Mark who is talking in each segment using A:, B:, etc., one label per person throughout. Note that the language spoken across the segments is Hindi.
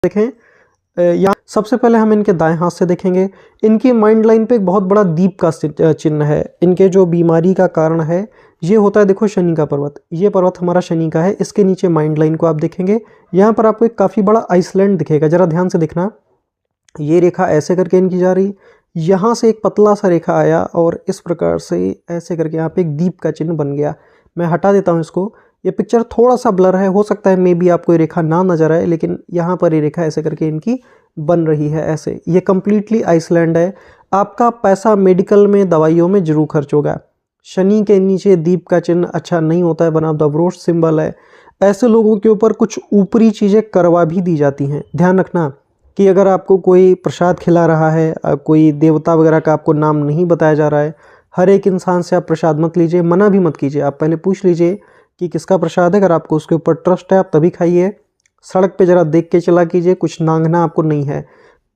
A: देखें यहाँ सबसे पहले हम इनके दाएं हाथ से देखेंगे। इनकी माइंड लाइन पे एक बहुत बड़ा दीप का चिन्ह है। इनके जो बीमारी का कारण है ये होता है, देखो, शनि का पर्वत। ये पर्वत हमारा शनि का है। इसके नीचे माइंड लाइन को आप देखेंगे, यहाँ पर आपको एक काफ़ी बड़ा आइसलैंड दिखेगा। ज़रा ध्यान से देखना, ये रेखा ऐसे करके इनकी जा रही, यहाँ से एक पतला सा रेखा आया और इस प्रकार से ऐसे करके यहाँ पे एक दीप का चिन्ह बन गया। मैं हटा देता हूँ इसको। ये पिक्चर थोड़ा सा ब्लर है, हो सकता है मे बी आपको ये रेखा ना नजर आए, लेकिन यहाँ पर ये रेखा ऐसे करके इनकी बन रही है ऐसे। ये कम्प्लीटली आइसलैंड है। आपका पैसा मेडिकल में, दवाइयों में जरूर खर्च होगा। शनि के नीचे दीप का चिन्ह अच्छा नहीं होता है, बना द सिंबल है। ऐसे लोगों के ऊपर कुछ ऊपरी चीज़ें करवा भी दी जाती हैं। ध्यान रखना कि अगर आपको कोई प्रसाद खिला रहा है, कोई देवता वगैरह का आपको नाम नहीं बताया जा रहा है, हर एक इंसान से आप प्रसाद मत लीजिए, मना भी मत कीजिए। आप पहले पूछ लीजिए कि किसका प्रसाद है। अगर आपको उसके ऊपर ट्रस्ट है आप तभी खाइए। सड़क पे ज़रा देख के चला कीजिए, कुछ नांगना आपको नहीं है।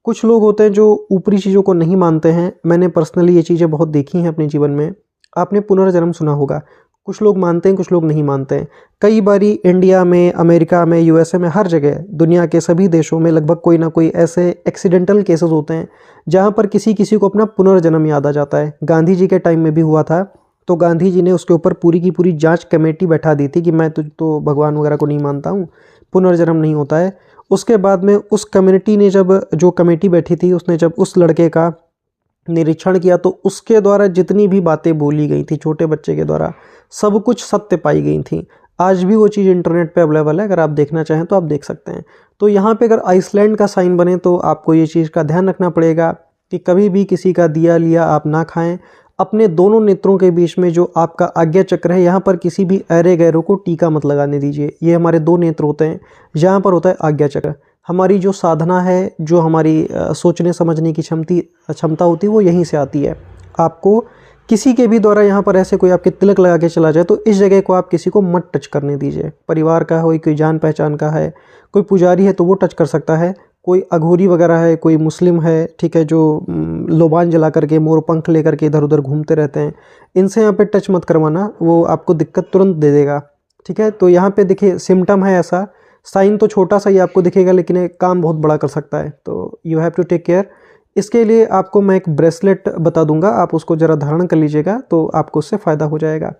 A: कुछ लोग होते हैं जो ऊपरी चीज़ों को नहीं मानते हैं। मैंने पर्सनली ये चीज़ें बहुत देखी हैं अपने जीवन में। आपने पुनर्जन्म सुना होगा, कुछ लोग मानते हैं, कुछ लोग नहीं मानते हैं। कई बारी इंडिया में, अमेरिका में, यूएसए में, हर जगह दुनिया के सभी देशों में लगभग कोई ना कोई ऐसे एक्सीडेंटल केसेस होते हैं जहाँ पर किसी किसी को अपना पुनर्जन्म याद आ जाता है। गांधी जी के टाइम में भी हुआ था, तो गांधी जी ने उसके ऊपर पूरी की पूरी जांच कमेटी बैठा दी थी कि मैं तो भगवान वगैरह को नहीं मानता हूँ, पुनर्जन्म नहीं होता है। उसके बाद में उस कम्युनिटी ने जो कमेटी बैठी थी, उसने जब उस लड़के का निरीक्षण किया तो उसके द्वारा जितनी भी बातें बोली गई थी छोटे बच्चे के द्वारा, सब कुछ सत्य पाई गई थी। आज भी वो चीज़ इंटरनेट पे अवेलेबल है, अगर आप देखना चाहें तो आप देख सकते हैं। तो यहाँ पे अगर आइसलैंड का साइन बने तो आपको ये चीज़ का ध्यान रखना पड़ेगा कि कभी भी किसी का दिया लिया आप ना खाएं। अपने दोनों नेत्रों के बीच में जो आपका आज्ञा चक्र है, यहाँ पर किसी भी अरे गैरों को टीका मत लगाने दीजिए। ये हमारे दो नेत्र होते हैं, यहाँ पर होता है आज्ञा चक्र। हमारी जो साधना है, जो हमारी सोचने समझने की क्षमता होती है, वो यहीं से आती है। आपको किसी के भी द्वारा यहाँ पर ऐसे कोई आपके तिलक लगा के चला जाए तो इस जगह को आप किसी को मत टच करने दीजिए। परिवार का हो, कोई जान पहचान का है, कोई पुजारी है तो वो टच कर सकता है। कोई अघोरी वगैरह है, कोई मुस्लिम है, ठीक है, जो लोबान जला करके, मोर पंख लेकर के इधर उधर घूमते रहते हैं, इनसे यहाँ पे टच मत करवाना, वो आपको दिक्कत तुरंत दे देगा। ठीक है, तो यहाँ पे देखिए सिम्टम है ऐसा। साइन तो छोटा सा ही आपको दिखेगा, लेकिन एक काम बहुत बड़ा कर सकता है, तो you have to take care. इसके लिए आपको मैं एक ब्रेसलेट बता दूंगा, आप उसको ज़रा धारण कर लीजिएगा तो आपको उससे फ़ायदा हो जाएगा।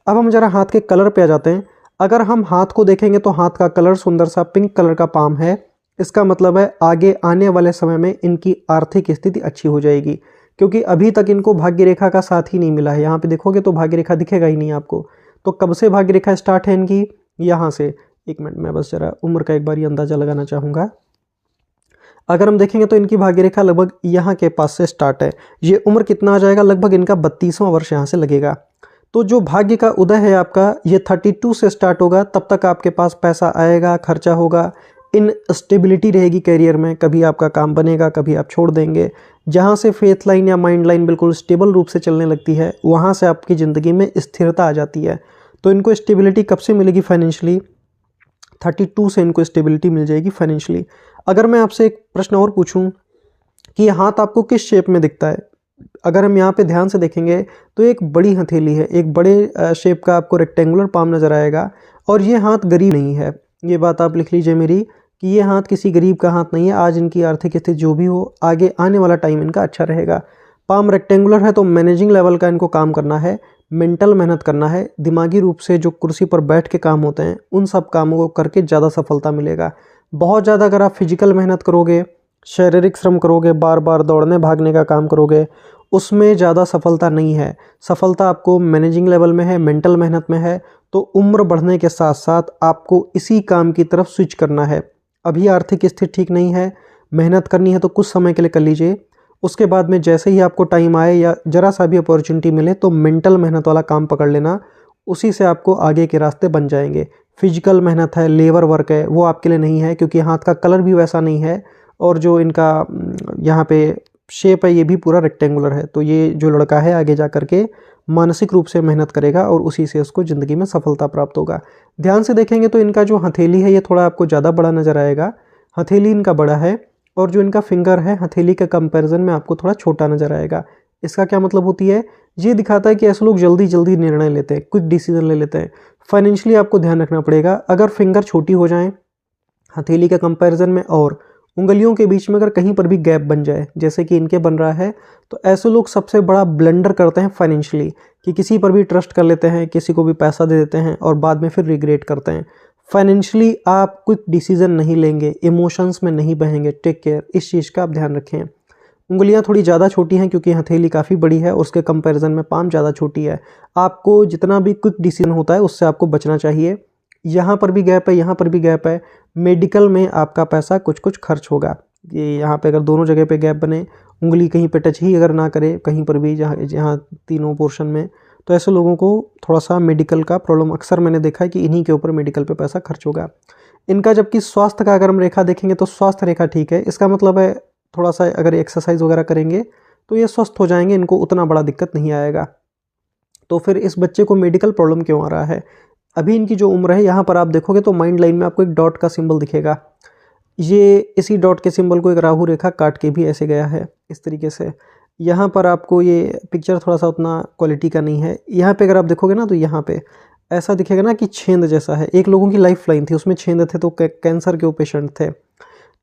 A: अब हम ज़रा हाथ के कलर पे आ जाते हैं। अगर हम हाथ को देखेंगे तो हाथ का कलर सुंदर सा पिंक कलर का पाम है। इसका मतलब है आगे आने वाले समय में इनकी आर्थिक स्थिति अच्छी हो जाएगी, क्योंकि अभी तक इनको भाग्य रेखा का साथ ही नहीं मिला है। यहाँ पे देखोगे तो भाग्य रेखा दिखेगा ही नहीं आपको। तो कब से भाग्य रेखा स्टार्ट है इनकी? यहाँ से। एक मिनट, मैं बस ज़रा उम्र का एक बार अंदाज़ा लगाना चाहूँगा। अगर हम देखेंगे तो इनकी भाग्य रेखा लगभग यहाँ के पास से स्टार्ट है। ये उम्र कितना आ जाएगा? लगभग इनका 32वां वर्ष यहाँ से लगेगा। तो जो भाग्य का उदय है आपका, ये 32 से स्टार्ट होगा। तब तक आपके पास पैसा आएगा, खर्चा होगा, इन स्टेबिलिटी रहेगी कैरियर में। कभी आपका काम बनेगा, कभी आप छोड़ देंगे। जहाँ से फेथ लाइन या माइंड लाइन बिल्कुल स्टेबल रूप से चलने लगती है, वहाँ से आपकी ज़िंदगी में स्थिरता आ जाती है। तो इनको स्टेबिलिटी कब से मिलेगी फाइनेंशियली? 32 से इनको स्टेबिलिटी मिल जाएगी फाइनेंशियली। अगर मैं आपसे एक प्रश्न और पूछूं कि ये हाथ आपको किस शेप में दिखता है, अगर हम यहाँ पे ध्यान से देखेंगे तो एक बड़ी हथेली है, एक बड़े शेप का आपको रेक्टेंगुलर पाम नज़र आएगा। और ये हाथ गरीब नहीं है, ये बात आप लिख लीजिए मेरी, कि ये हाथ किसी गरीब का हाथ नहीं है। आज इनकी आर्थिक स्थिति जो भी हो, आगे आने वाला टाइम इनका अच्छा रहेगा। पाम रेक्टेंगुलर है तो मैनेजिंग लेवल का इनको काम करना है, मेंटल मेहनत करना है। दिमागी रूप से जो कुर्सी पर बैठ के काम होते हैं, उन सब कामों को करके ज़्यादा सफलता मिलेगा। बहुत ज़्यादा अगर आप फिजिकल मेहनत करोगे, शारीरिक श्रम करोगे, बार बार दौड़ने भागने का काम करोगे, उसमें ज़्यादा सफलता नहीं है। सफलता आपको मैनेजिंग लेवल में है, मेंटल मेहनत में है। तो उम्र बढ़ने के साथ साथ आपको इसी काम की तरफ स्विच करना है। अभी आर्थिक स्थिति ठीक नहीं है, मेहनत करनी है तो कुछ समय के लिए कर लीजिए। उसके बाद में जैसे ही आपको टाइम आए या ज़रा सा भी अपॉर्चुनिटी मिले तो मेंटल मेहनत वाला काम पकड़ लेना, उसी से आपको आगे के रास्ते बन जाएंगे। फिजिकल मेहनत है, लेबर वर्क है, वो आपके लिए नहीं है, क्योंकि हाथ का कलर भी वैसा नहीं है और जो इनका यहाँ पे शेप है ये भी पूरा रेक्टेंगुलर है। तो ये जो लड़का है आगे जा करके मानसिक रूप से मेहनत करेगा और उसी से उसको ज़िंदगी में सफलता प्राप्त होगा। ध्यान से देखेंगे तो इनका जो हथेली है ये थोड़ा आपको ज़्यादा बड़ा नज़र आएगा, हथेली इनका बड़ा है। और जो इनका फिंगर है हथेली के कंपैरिजन में आपको थोड़ा छोटा नज़र आएगा। इसका क्या मतलब होती है? ये दिखाता है कि ऐसे लोग जल्दी जल्दी निर्णय लेते हैं, क्विक डिसीजन ले लेते हैं। फाइनेंशियली आपको ध्यान रखना पड़ेगा। अगर फिंगर छोटी हो जाए हथेली के कंपैरिजन में और उंगलियों के बीच में अगर कहीं पर भी गैप बन जाए, जैसे कि इनके बन रहा है, तो ऐसे लोग सबसे बड़ा ब्लंडर करते हैं फाइनेंशियली, कि किसी पर भी ट्रस्ट कर लेते हैं, किसी को भी पैसा दे देते हैं और बाद में फिर रिग्रेट करते हैं। फाइनेंशियली आप क्विक डिसीजन नहीं लेंगे, इमोशंस में नहीं बहेंगे। टेक केयर, इस चीज़ का आप ध्यान रखें। उंगलियां थोड़ी ज़्यादा छोटी हैं क्योंकि हथेली काफ़ी बड़ी है, उसके कंपैरिजन में पाम ज़्यादा छोटी है। आपको जितना भी क्विक डिसीजन होता है उससे आपको बचना चाहिए। यहाँ पर भी गैप है, यहाँ पर भी गैप है। मेडिकल में आपका पैसा कुछ कुछ खर्च होगा। ये यहाँ पे अगर दोनों जगह पे गैप बने, उंगली कहीं पे टच ही अगर ना करे कहीं पर भी, जहाँ जहाँ तीनों पोर्शन में, तो ऐसे लोगों को थोड़ा सा मेडिकल का प्रॉब्लम अक्सर मैंने देखा है कि इन्हीं के ऊपर मेडिकल पे पैसा खर्च होगा। इनका जबकि स्वास्थ्य का अगर हम रेखा देखेंगे तो स्वास्थ्य रेखा ठीक है। इसका मतलब है थोड़ा सा अगर एक्सरसाइज वगैरह करेंगे तो ये स्वस्थ हो जाएंगे, इनको उतना बड़ा दिक्कत नहीं आएगा। तो फिर इस बच्चे को मेडिकल प्रॉब्लम क्यों आ रहा है? अभी इनकी जो उम्र है, यहाँ पर आप देखोगे तो माइंड लाइन में आपको एक डॉट का सिंबल दिखेगा। ये इसी डॉट के सिंबल को एक राहु रेखा काट के भी ऐसे गया है इस तरीके से। यहाँ पर आपको ये पिक्चर थोड़ा सा उतना क्वालिटी का नहीं है। यहाँ पे अगर आप देखोगे ना तो यहाँ पे ऐसा दिखेगा ना कि छेद जैसा है। एक लोगों की लाइफ लाइन थी, उसमें छेद थे, तो कैंसर के पेशेंट थे।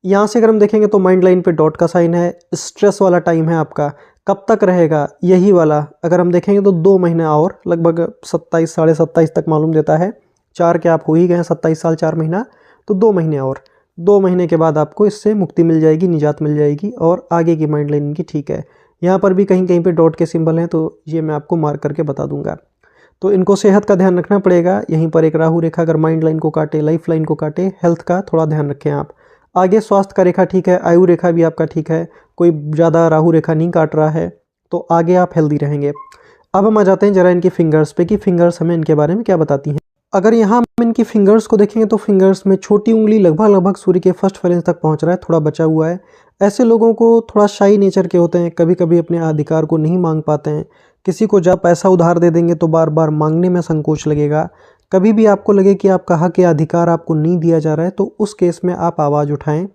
A: यहाँ से अगर हम देखेंगे तो माइंड लाइन पे डॉट का साइन है। स्ट्रेस वाला टाइम है आपका। कब तक रहेगा यही वाला? अगर हम देखेंगे तो 2 महीने और, लगभग 27 साढ़े 27 तक मालूम देता है। 4 के आप हो ही गए हैं, 27 साल 4 महीना, तो 2 महीने और। 2 महीने के बाद आपको इससे मुक्ति मिल जाएगी, निजात मिल जाएगी और आगे की माइंड लाइन इनकी ठीक है। यहाँ पर भी कहीं कहीं पे डॉट के सिंबल हैं, तो ये मैं आपको मार्क करके बता दूंगा। तो इनको सेहत का ध्यान रखना पड़ेगा। यहीं पर एक राहु रेखा अगर माइंड लाइन को काटे, लाइफ लाइन को काटे, हेल्थ का थोड़ा ध्यान रखें आप। आगे स्वास्थ्य का रेखा ठीक है, आयु रेखा भी आपका ठीक है, कोई ज़्यादा राहु रेखा नहीं काट रहा है, तो आगे आप हेल्दी रहेंगे। अब हम आ जाते हैं जरा इनकी फिंगर्स पे कि फिंगर्स हमें इनके बारे में क्या बताती हैं। अगर यहाँ हम इनकी फिंगर्स को देखेंगे तो फिंगर्स में छोटी उंगली लगभग सूर्य के फर्स्ट फ्लेंज तक पहुँच रहा है, थोड़ा बचा हुआ है। ऐसे लोगों को थोड़ा शाई नेचर के होते हैं, कभी कभी अपने अधिकार को नहीं मांग पाते हैं। किसी को जब पैसा उधार दे देंगे तो बार बार मांगने में संकोच लगेगा। कभी भी आपको लगे कि आपका हक या अधिकार आपको नहीं दिया जा रहा है, तो उस केस में आप आवाज़ उठाएं।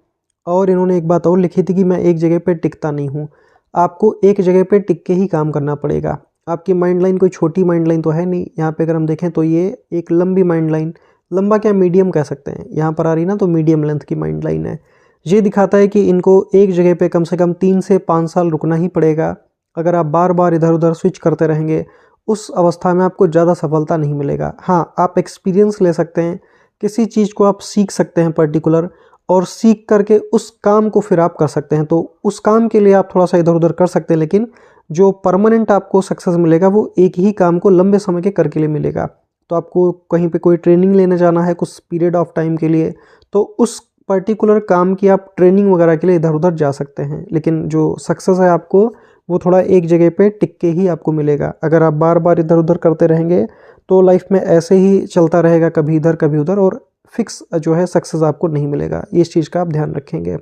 A: और इन्होंने एक बात और लिखी थी कि मैं एक जगह पे टिकता नहीं हूँ। आपको एक जगह पे टिक के ही काम करना पड़ेगा। आपकी माइंड लाइन कोई छोटी माइंड लाइन तो है नहीं। यहाँ पे अगर हम देखें तो ये एक लंबी माइंड लाइन, लंबा क्या मीडियम कह सकते हैं, यहाँ पर आ रही ना, तो मीडियम लेंथ की माइंड लाइन है। ये दिखाता है कि इनको एक जगह पे कम से कम 3 से 5 साल रुकना ही पड़ेगा। अगर आप बार बार इधर उधर स्विच करते रहेंगे, उस अवस्था में आपको ज़्यादा सफलता नहीं मिलेगा। हाँ, आप एक्सपीरियंस ले सकते हैं, किसी चीज़ को आप सीख सकते हैं पर्टिकुलर, और सीख करके उस काम को फिर आप कर सकते हैं। तो उस काम के लिए आप थोड़ा सा इधर उधर कर सकते हैं, लेकिन जो परमानेंट आपको सक्सेस मिलेगा वो एक ही काम को लंबे समय के करके लिए मिलेगा। तो आपको कहीं पे कोई ट्रेनिंग लेने जाना है कुछ पीरियड ऑफ टाइम के लिए, तो उस पर्टिकुलर काम की आप ट्रेनिंग वगैरह के लिए इधर उधर जा सकते हैं, लेकिन जो सक्सेस है आपको वो थोड़ा एक जगह पे टिक के ही आपको मिलेगा। अगर आप बार बार इधर उधर करते रहेंगे तो लाइफ में ऐसे ही चलता रहेगा, कभी इधर कभी उधर, और फिक्स जो है सक्सेस आपको नहीं मिलेगा। इस चीज़ का आप ध्यान रखेंगे।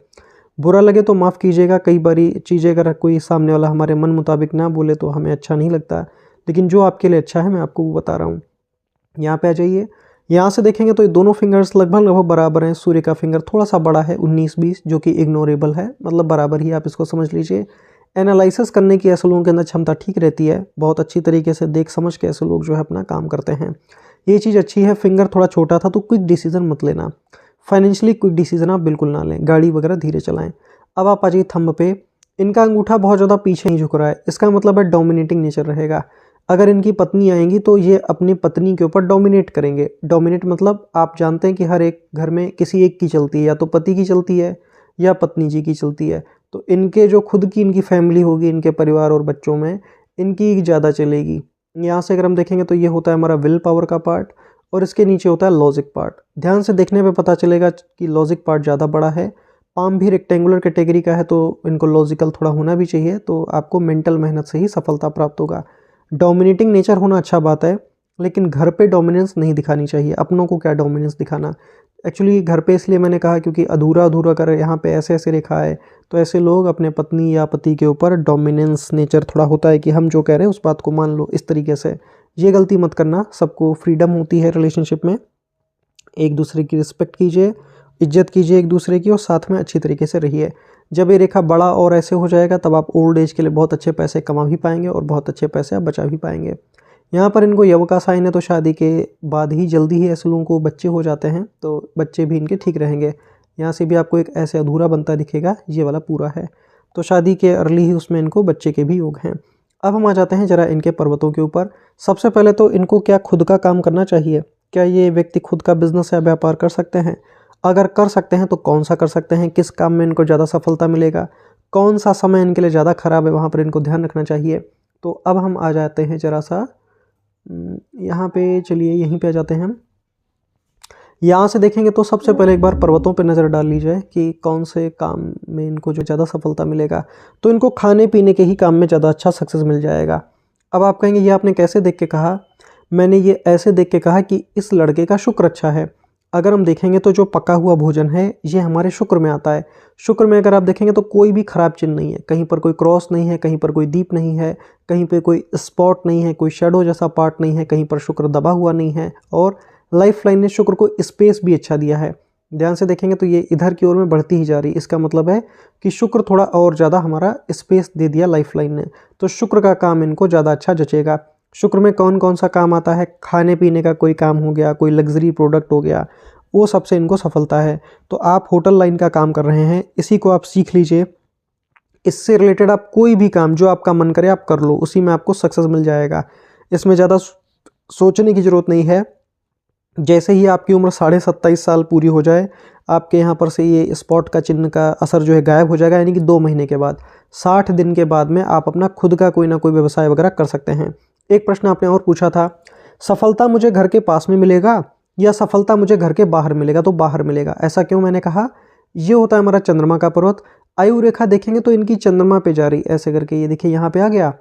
A: बुरा लगे तो माफ़ कीजिएगा। कई बारी चीज़ें अगर कोई सामने वाला हमारे मन मुताबिक ना बोले तो हमें अच्छा नहीं लगता, लेकिन जो आपके लिए अच्छा है मैं आपको वो बता रहा हूँ। यहाँ पे आ जाइए। यहाँ से देखेंगे तो ये दोनों फिंगर्स लगभग बराबर हैं। सूर्य का फिंगर थोड़ा सा बड़ा है 19-20, जो कि इग्नोरेबल है, मतलब बराबर ही आप इसको समझ लीजिए। एनालिसिस करने की ऐसे लोगों के अंदर क्षमता ठीक रहती है, बहुत अच्छी तरीके से देख समझ के ऐसे लोग जो है अपना काम करते हैं। ये चीज़ अच्छी है। फिंगर थोड़ा छोटा था तो क्विक डिसीजन मत लेना। फाइनेंशियली क्विक डिसीजन आप बिल्कुल ना लें, गाड़ी वगैरह धीरे चलाएं। अब आप आ जाइए थंब पे। इनका अंगूठा बहुत ज़्यादा पीछे नहीं झुक रहा है, इसका मतलब है डोमिनेटिंग नेचर रहेगा। अगर इनकी पत्नी आएंगी तो ये अपनी पत्नी के ऊपर डोमिनेट करेंगे। डोमिनेट मतलब आप जानते हैं कि हर एक घर में किसी एक की चलती है, या तो पति की चलती है या पत्नी जी की चलती है। तो इनके जो खुद की इनकी फैमिली होगी, इनके परिवार और बच्चों में इनकी ज़्यादा चलेगी। यहाँ से अगर हम देखेंगे तो ये होता है हमारा विल पावर का पार्ट, और इसके नीचे होता है लॉजिक पार्ट। ध्यान से देखने पे पता चलेगा कि लॉजिक पार्ट ज़्यादा बड़ा है। पाम भी रेक्टेंगुलर कैटेगरी का है, तो इनको लॉजिकल थोड़ा होना भी चाहिए, तो आपको मेंटल मेहनत से ही सफलता प्राप्त होगा। डोमिनेटिंग नेचर होना अच्छा बात है, लेकिन घर पे डोमिनेंस नहीं दिखानी चाहिए। अपनों को क्या डोमिनेंस दिखाना। एक्चुअली घर पे इसलिए मैंने कहा क्योंकि अधूरा अधूरा कर यहाँ पे ऐसे ऐसे लिखा है, तो ऐसे लोग अपने पत्नी या पति के ऊपर डोमिनेंस नेचर थोड़ा होता है कि हम जो कह रहे हैं उस बात को मान लो, इस तरीके से। ये गलती मत करना। सबको फ्रीडम होती है रिलेशनशिप में, एक दूसरे की रिस्पेक्ट कीजिए, इज्जत कीजिए एक दूसरे की, और साथ में अच्छी तरीके से रहिए। जब ये रेखा बड़ा और ऐसे हो जाएगा तब आप ओल्ड एज के लिए बहुत अच्छे पैसे कमा भी पाएंगे और बहुत अच्छे पैसे आप बचा भी पाएंगे। यहाँ पर इनको यव का साइन है, तो शादी के बाद ही जल्दी ही ऐसे लोगों को बच्चे हो जाते हैं, तो बच्चे भी इनके ठीक रहेंगे। यहाँ से भी आपको एक ऐसे अधूरा बनता दिखेगा, ये वाला पूरा है। तो शादी के अर्ली ही उसमें इनको बच्चे के भी योग हैं। अब हम आ जाते हैं जरा इनके पर्वतों के ऊपर। सबसे पहले तो इनको क्या खुद का काम करना चाहिए? क्या ये व्यक्ति खुद का बिजनेस या व्यापार कर सकते हैं? अगर कर सकते हैं तो कौन सा कर सकते हैं? किस काम में इनको ज़्यादा सफलता मिलेगा? कौन सा समय इनके लिए ज़्यादा खराब है, वहाँ पर इनको ध्यान रखना चाहिए। तो अब हम आ जाते हैं जरा सा यहाँ पे, चलिए यहीं पे आ जाते हैं हम। यहाँ से देखेंगे तो सबसे पहले एक बार पर्वतों पे नज़र डाल ली जाए कि कौन से काम में इनको जो ज़्यादा सफलता मिलेगा। तो इनको खाने पीने के ही काम में ज़्यादा अच्छा सक्सेस मिल जाएगा। अब आप कहेंगे ये आपने कैसे देख के कहा? मैंने ये ऐसे देख के कहा कि इस लड़के का शुक्र अच्छा है। अगर हम देखेंगे तो जो पका हुआ भोजन है ये हमारे शुक्र में आता है। शुक्र में अगर आप देखेंगे तो कोई भी खराब चिन्ह नहीं है, कहीं पर कोई क्रॉस नहीं है, कहीं पर कोई दीप नहीं है, कहीं पे कोई स्पॉट नहीं है, कोई शेडो जैसा पार्ट नहीं है, कहीं पर शुक्र दबा हुआ नहीं है, और लाइफ लाइन ने शुक्र को स्पेस भी अच्छा दिया है। ध्यान से देखेंगे तो ये इधर की ओर में बढ़ती ही जा रही है। इसका मतलब है कि शुक्र थोड़ा और ज़्यादा हमारा स्पेस दे दिया लाइफ लाइन ने, तो शुक्र का काम इनको ज़्यादा अच्छा जचेगा। शुक्र में कौन कौन सा काम आता है? खाने पीने का कोई काम हो गया, कोई लग्जरी प्रोडक्ट हो गया, वो सबसे इनको सफलता है। तो आप होटल लाइन का काम कर रहे हैं, इसी को आप सीख लीजिए। इससे रिलेटेड आप कोई भी काम जो आपका मन करे आप कर लो, उसी में आपको सक्सेस मिल जाएगा। इसमें ज़्यादा सोचने की ज़रूरत नहीं है। जैसे ही आपकी उम्र 27.5 साल पूरी हो जाए, आपके यहाँ पर से ये स्पॉट का चिन्ह का असर जो है गायब हो जाएगा, यानी कि 2 महीने के बाद, 60 दिन के बाद में आप अपना खुद का कोई ना कोई व्यवसाय वगैरह कर सकते हैं। एक प्रश्न आपने और पूछा था, सफलता मुझे घर के पास में मिलेगा या सफलता मुझे घर के बाहर मिलेगा? तो बाहर मिलेगा। ऐसा क्यों? मैंने कहा ये होता है हमारा चंद्रमा का पर्वत। आयु रेखा देखेंगे तो इनकी चंद्रमा पे जा रही, ऐसे करके ये देखिए यहाँ पे आ गया,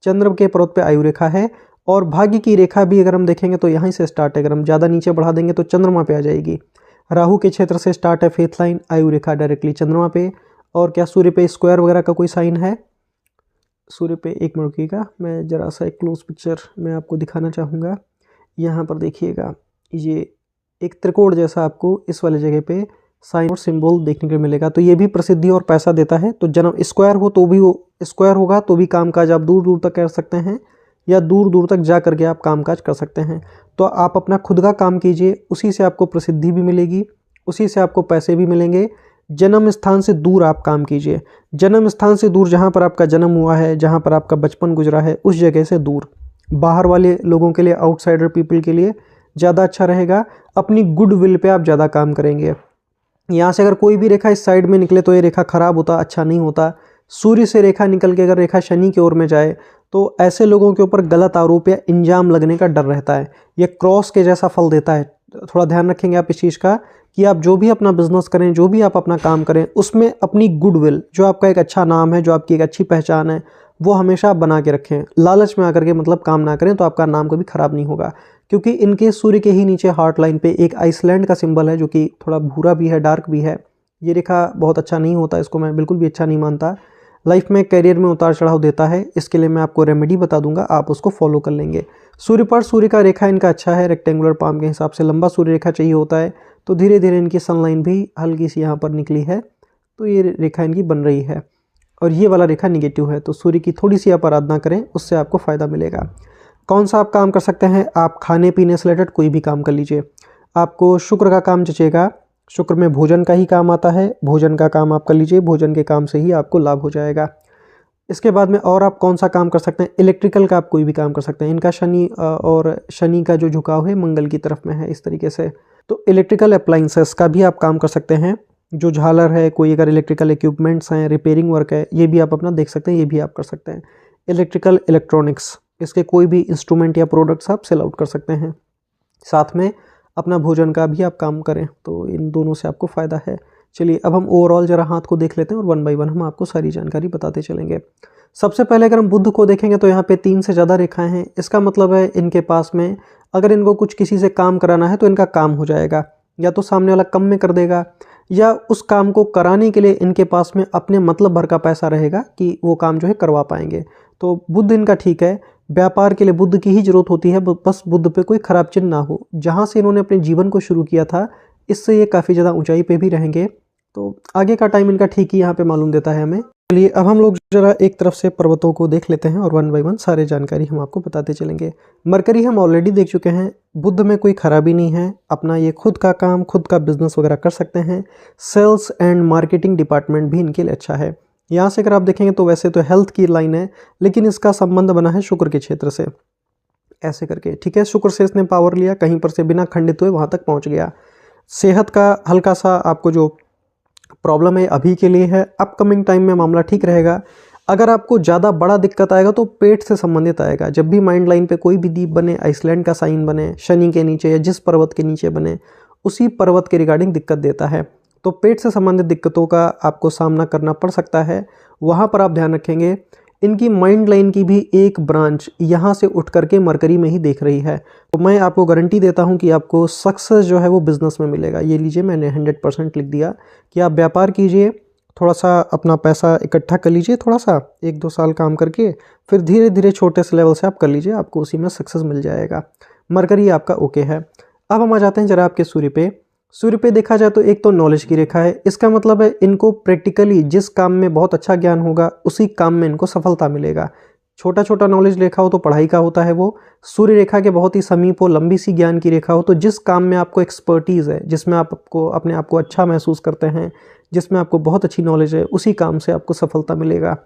A: चंद्र के पर्वत पे आयु रेखा है। और भाग्य की रेखा भी अगर हम देखेंगे तो यहीं से स्टार्ट है, अगर हम ज़्यादा नीचे बढ़ा देंगे तो चंद्रमा पे आ जाएगी। राहु के क्षेत्र से स्टार्ट है फेथ लाइन, आयु रेखा डायरेक्टली चंद्रमा पे। और क्या सूर्य पे स्क्वायर वगैरह का कोई साइन है? सूर्य पे एक मिनट रुकिएगा, मैं ज़रा सा एक क्लोज पिक्चर मैं आपको दिखाना चाहूँगा। यहाँ पर देखिएगा, ये एक त्रिकोण जैसा आपको इस वाले जगह पे साइन और सिंबल देखने को मिलेगा। तो ये भी प्रसिद्धि और पैसा देता है। तो जन्म स्क्वायर हो तो भी स्क्वायर होगा तो भी कामकाज आप दूर दूर तक कर सकते हैं, या दूर दूर तक जा करके आप कामकाज कर सकते हैं। तो आप अपना खुद का काम कीजिए, उसी से आपको प्रसिद्धि भी मिलेगी, उसी से आपको पैसे भी मिलेंगे। जन्म स्थान से दूर आप काम कीजिए, जन्म स्थान से दूर, जहाँ पर आपका जन्म हुआ है, जहाँ पर आपका बचपन गुजरा है, उस जगह से दूर। बाहर वाले लोगों के लिए, आउटसाइडर पीपल के लिए ज़्यादा अच्छा रहेगा। अपनी गुड विल पे आप ज़्यादा काम करेंगे। यहाँ से अगर कोई भी रेखा इस साइड में निकले तो ये रेखा खराब होता, अच्छा नहीं होता। सूर्य से रेखा निकल के अगर रेखा शनि की ओर में जाए तो ऐसे लोगों के ऊपर गलत आरोप या इंजाम लगने का डर रहता है। ये क्रॉस के जैसा फल देता है। थोड़ा ध्यान रखेंगे आप इस चीज़ का कि आप जो भी अपना बिजनेस करें, जो भी आप अपना काम करें, उसमें अपनी गुडविल, जो आपका एक अच्छा नाम है, जो आपकी एक अच्छी पहचान है, वो हमेशा आप बना के रखें। लालच में आकर के मतलब काम ना करें, तो आपका नाम कभी खराब नहीं होगा। क्योंकि इनके सूर्य के ही नीचे हार्ट लाइन पे एक आइसलैंड का सिंबल है, जो कि थोड़ा भूरा भी है, डार्क भी है। ये रेखा बहुत अच्छा नहीं होता, इसको मैं बिल्कुल भी अच्छा नहीं मानता। लाइफ में, करियर में उतार चढ़ाव देता है। इसके लिए मैं आपको रेमेडी बता दूंगा, आप उसको फॉलो कर लेंगे। सूर्य पर सूर्य का रेखा इनका अच्छा है, रेक्टेंगुलर पाम के हिसाब से लंबा सूर्य रेखा चाहिए होता है। तो धीरे धीरे इनकी सनलाइन भी हल्की सी यहाँ पर निकली है, तो ये रेखा इनकी बन रही है। और ये वाला रेखा निगेटिव है, तो सूर्य की थोड़ी सी आप आराधना करें, उससे आपको फ़ायदा मिलेगा। कौन सा आप काम कर सकते हैं? आप खाने पीने से रिलेटेड कोई भी काम कर लीजिए। आपको शुक्र का काम जचेगा। शुक्र में भोजन का ही काम आता है, भोजन का काम आप कर लीजिए, भोजन के काम से ही आपको लाभ हो जाएगा। इसके बाद में और आप कौन सा काम कर सकते हैं? इलेक्ट्रिकल का आप कोई भी काम कर सकते हैं। इनका शनि और शनि का जो झुकाव है मंगल की तरफ में है, इस तरीके से। तो इलेक्ट्रिकल अप्लाइंसेस का भी आप काम कर सकते हैं। जो झालर है, कोई अगर इलेक्ट्रिकल इक्विपमेंट्स हैं, रिपेयरिंग वर्क है, ये भी आप अपना देख सकते हैं, ये भी आप कर सकते हैं। इलेक्ट्रिकल, इलेक्ट्रॉनिक्स, इसके कोई भी इंस्ट्रूमेंट या प्रोडक्ट्स आप सेल आउट कर सकते हैं। साथ में अपना भोजन का भी आप काम करें, तो इन दोनों से आपको फ़ायदा है। चलिए अब हम ओवरऑल जरा हाथ को देख लेते हैं और 1 बाय 1 हम आपको सारी जानकारी बताते चलेंगे। सबसे पहले अगर हम बुध को देखेंगे तो यहाँ पे 3 से ज़्यादा रेखाएं हैं। इसका मतलब है इनके पास में अगर इनको कुछ किसी से काम कराना है तो इनका काम हो जाएगा। या तो सामने वाला कम में कर देगा, या उस काम को कराने के लिए इनके पास में अपने मतलब भर का पैसा रहेगा कि वो काम जो है करवा पाएंगे। तो बुध इनका ठीक है। व्यापार के लिए बुध की ही जरूरत होती है, बस बुध पे कोई खराब चिन्ह ना हो। जहाँ से इन्होंने अपने जीवन को शुरू किया था, इससे ये काफ़ी ज़्यादा ऊंचाई पे भी रहेंगे। तो आगे का टाइम इनका ठीक ही यहाँ पे मालूम देता है हमें। चलिए अब हम लोग जरा एक तरफ से पर्वतों को देख लेते हैं और वन बाय वन सारे जानकारी हम आपको बताते चलेंगे। मरकरी हम ऑलरेडी देख चुके हैं, बुध में कोई खराबी नहीं है, अपना ये खुद का काम खुद का बिजनेस वगैरह कर सकते हैं। सेल्स एंड मार्केटिंग डिपार्टमेंट भी इनके लिए अच्छा है। यहाँ से अगर आप देखेंगे तो वैसे तो हेल्थ की लाइन है, लेकिन इसका संबंध बना है शुक्र के क्षेत्र से, ऐसे करके ठीक है। शुक्र से इसने पावर लिया, कहीं पर से बिना खंडित हुए वहाँ तक पहुँच गया। सेहत का हल्का सा आपको जो प्रॉब्लम है अभी के लिए है, अपकमिंग टाइम में मामला ठीक रहेगा। अगर आपको ज़्यादा बड़ा दिक्कत आएगा तो पेट से संबंधित आएगा। जब भी माइंड लाइन पे कोई भी द्वीप बने, आइसलैंड का साइन बने, शनि के नीचे या जिस पर्वत के नीचे बने, उसी पर्वत के रिगार्डिंग दिक्कत देता है। तो पेट से संबंधित दिक्कतों का आपको सामना करना पड़ सकता है, वहाँ पर आप ध्यान रखेंगे। इनकी माइंड लाइन की भी एक ब्रांच यहाँ से उठ करके मरकरी में ही देख रही है, तो मैं आपको गारंटी देता हूँ कि आपको सक्सेस जो है वो बिज़नेस में मिलेगा। ये लीजिए, मैंने 100% लिख दिया कि आप व्यापार कीजिए, थोड़ा सा अपना पैसा इकट्ठा कर लीजिए, थोड़ा सा 1-2 साल काम करके फिर धीरे धीरे छोटे से लेवल से आप कर लीजिए, आपको उसी में सक्सेस मिल जाएगा। मरकरी आपका ओके है। अब हम आ जाते हैं जरा आपके सूर्य पे। सूर्य पे देखा जाए तो एक तो नॉलेज की रेखा है, इसका मतलब है इनको प्रैक्टिकली जिस काम में बहुत अच्छा ज्ञान होगा उसी काम में इनको सफलता मिलेगा। छोटा छोटा नॉलेज रेखा हो तो पढ़ाई का होता है वो, सूर्य रेखा के बहुत ही समीप हो, लंबी सी ज्ञान की रेखा हो तो जिस काम में आपको एक्सपर्टीज़ है, जिसमें आपको अपने आप को अच्छा महसूस करते हैं, जिसमें आपको बहुत अच्छी नॉलेज है, उसी काम से आपको सफलता मिलेगा।